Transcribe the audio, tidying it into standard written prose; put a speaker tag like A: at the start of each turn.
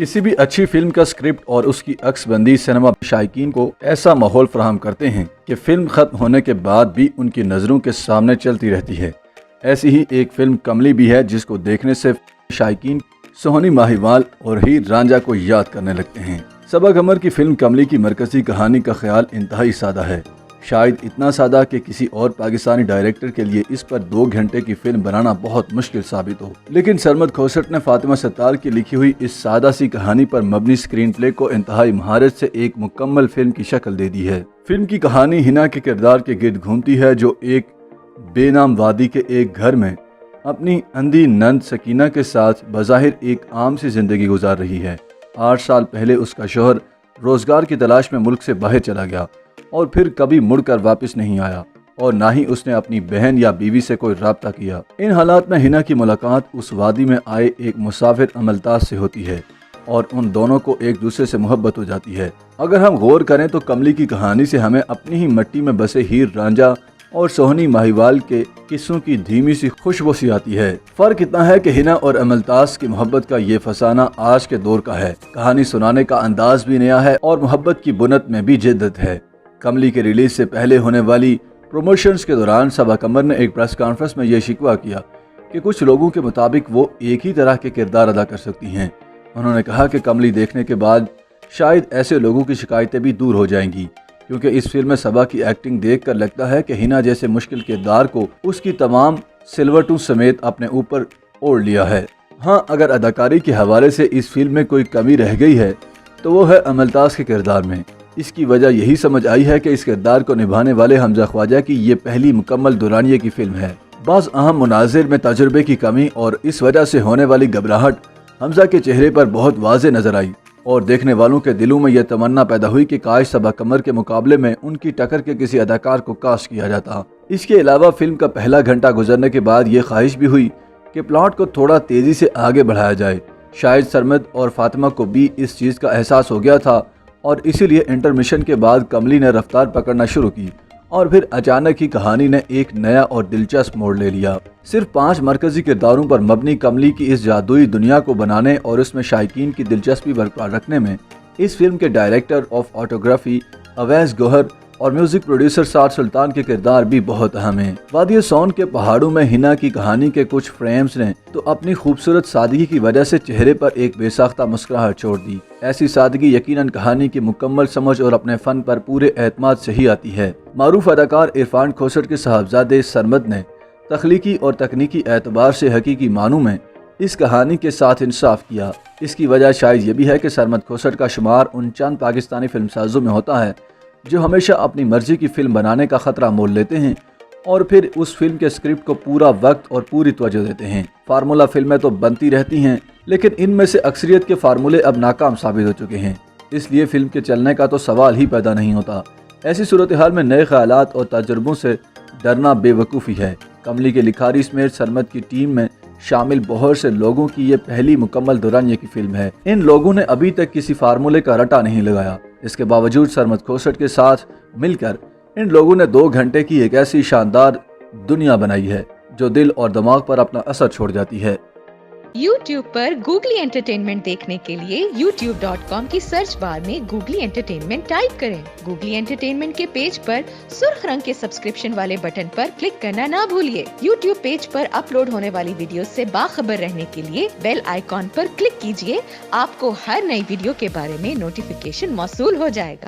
A: किसी भी अच्छी फिल्म का स्क्रिप्ट और उसकी अक्सबंदी सिनेमा शायकीन को ऐसा माहौल फराहम करते हैं कि फिल्म खत्म होने के बाद भी उनकी नज़रों के सामने चलती रहती है। ऐसी ही एक फिल्म कमली भी है जिसको देखने से शायकीन सोहनी माहिवाल और हीर रांझा को याद करने लगते हैं। सबा कमर की फिल्म कमली की मरकजी कहानी का ख्याल इंतहाई सादा है, शायद इतना सादा कि किसी और पाकिस्तानी डायरेक्टर के लिए इस पर 2 घंटे की फिल्म बनाना बहुत मुश्किल साबित हो। लेकिन सरमद खोसट ने फातिमा सत्तार की लिखी हुई इस सादा सी कहानी पर मबनी स्क्रीन प्ले को इंतहाई महारत से एक मुकम्मल फिल्म की शक्ल दे दी है। फिल्म की कहानी हिना के किरदार के गिर्द घूमती है जो एक बेनाम वादी के एक घर में अपनी अंधी नंद सकीना के साथ बज़ाहिर एक आम सी जिंदगी गुजार रही है। 8 साल पहले उसका शौहर रोजगार की तलाश में मुल्क से बाहर चला गया और फिर कभी मुड़कर वापस नहीं आया और ना ही उसने अपनी बहन या बीवी से कोई राब्ता किया। इन हालात में हिना की मुलाकात उस वादी में आए एक मुसाफिर अमलताज से होती है और उन दोनों को एक दूसरे से मोहब्बत हो जाती है। अगर हम गौर करें तो कमली की कहानी से हमें अपनी ही मिट्टी में बसे हीर रांझा और सोहनी माहिवाल के किस्सों की धीमी सी खुशबू सी आती है। फर्क इतना है कि हिना और अमलताज की मोहब्बत का ये फसाना आज के दौर का है। कहानी सुनाने का अंदाज भी नया है और मोहब्बत की बुनत में भी जिद्दत है। कमली के रिलीज से पहले होने वाली प्रमोशंस के दौरान सबा कमर ने एक प्रेस कॉन्फ्रेंस में यह शिकवा किया कि कुछ लोगों के मुताबिक वो एक ही तरह के किरदार अदा कर सकती हैं। उन्होंने कहा कि कमली देखने के बाद शायद ऐसे लोगों की शिकायतें भी दूर हो जाएंगी, क्योंकि इस फिल्म में सबा की एक्टिंग देखकर लगता है कि हिना जैसे मुश्किल किरदार को उसकी तमाम सिलवटों समेत अपने ऊपर ओढ़ लिया है। हाँ, अगर अदाकारी के हवाले से इस फिल्म में कोई कमी रह गई है तो वो है अमलताज के किरदार में। इसकी वजह यही समझ आई है कि इस किरदार को निभाने वाले हमजा ख्वाजा की ये पहली मुकम्मल दुरानिये की फिल्म है। बाज़ अहम मुनाजिर में तजुर्बे की कमी और इस वजह से होने वाली घबराहट हमजा के चेहरे पर बहुत वाज़े नजर आई और देखने वालों के दिलों में यह तमन्ना पैदा हुई कि काश सबा कमर के मुकाबले में उनकी टक्कर के किसी अदाकार को कास्ट किया जाता। इसके अलावा फिल्म का पहला घंटा गुजरने के बाद ये ख्वाहिश भी हुई कि प्लॉट को थोड़ा तेजी से आगे बढ़ाया जाए। शायद सरमद और फातिमा को भी इस चीज़ का एहसास हो गया था और इसीलिए इंटरमिशन के बाद कमली ने रफ्तार पकड़ना शुरू की और फिर अचानक ही कहानी ने एक नया और दिलचस्प मोड़ ले लिया। सिर्फ 5 मरकजी किरदारों पर मबनी कमली की इस जादुई दुनिया को बनाने और उसमें शायकीन की दिलचस्पी बरकरार रखने में इस फिल्म के director of autography Awais Gauhar और म्यूजिक प्रोड्यूसर साद सुल्तान के किरदार भी बहुत अहम हैं। वादी सोन के पहाड़ों में हिना की कहानी के कुछ फ्रेम्स ने तो अपनी खूबसूरत सादगी की वजह से चेहरे पर एक बेसाख्ता मुस्कुराहट छोड़ दी। ऐसी सादगी यकीनन कहानी की मुकम्मल समझ और अपने फन पर पूरे एतमाद से ही आती है। मारूफ अदाकार इरफान खोसट के साहबजादे सरमद ने तख्लीकी और तकनीकी एतबार से हकीकी मानों में इस कहानी के साथ इंसाफ किया। इसकी वजह शायद ये भी है कि सरमद खोसट का शुमार उन चंद पाकिस्तानी फिल्मसाजों में होता है जो हमेशा अपनी मर्जी की फिल्म बनाने का खतरा मोल लेते हैं और फिर उस फिल्म के स्क्रिप्ट को पूरा वक्त और पूरी तवज्जो देते हैं। फार्मूला फिल्में तो बनती रहती हैं, लेकिन इनमें से अक्सरियत के फार्मूले अब नाकाम साबित हो चुके हैं, इसलिए फिल्म के चलने का तो सवाल ही पैदा नहीं होता। ऐसी सूरत हाल में नए ख्यालात और तजुर्बों से डरना बेवकूफ़ी है। कमली के लिखारी समेत सरमद की टीम में शामिल बहुत से लोगों की ये पहली मुकम्मल दुरानिये की फिल्म है। इन लोगों ने अभी तक किसी फार्मूले का रटा नहीं लगाया। इसके बावजूद सरमद खोसट के साथ मिलकर इन लोगों ने 2 घंटे की एक ऐसी शानदार दुनिया बनाई है जो दिल और दिमाग पर अपना असर छोड़ जाती है।
B: YouTube पर गूगली एंटरटेनमेंट देखने के लिए youtube.com की सर्च बार में गूगली एंटरटेनमेंट टाइप करें। गूगली एंटरटेनमेंट के पेज पर सुर्ख रंग के सब्सक्रिप्शन वाले बटन पर क्लिक करना ना भूलिए। YouTube पेज पर अपलोड होने वाली वीडियो से बाखबर रहने के लिए बेल आइकॉन पर क्लिक कीजिए। आपको हर नई वीडियो के बारे में नोटिफिकेशन मौसूल हो जाएगा।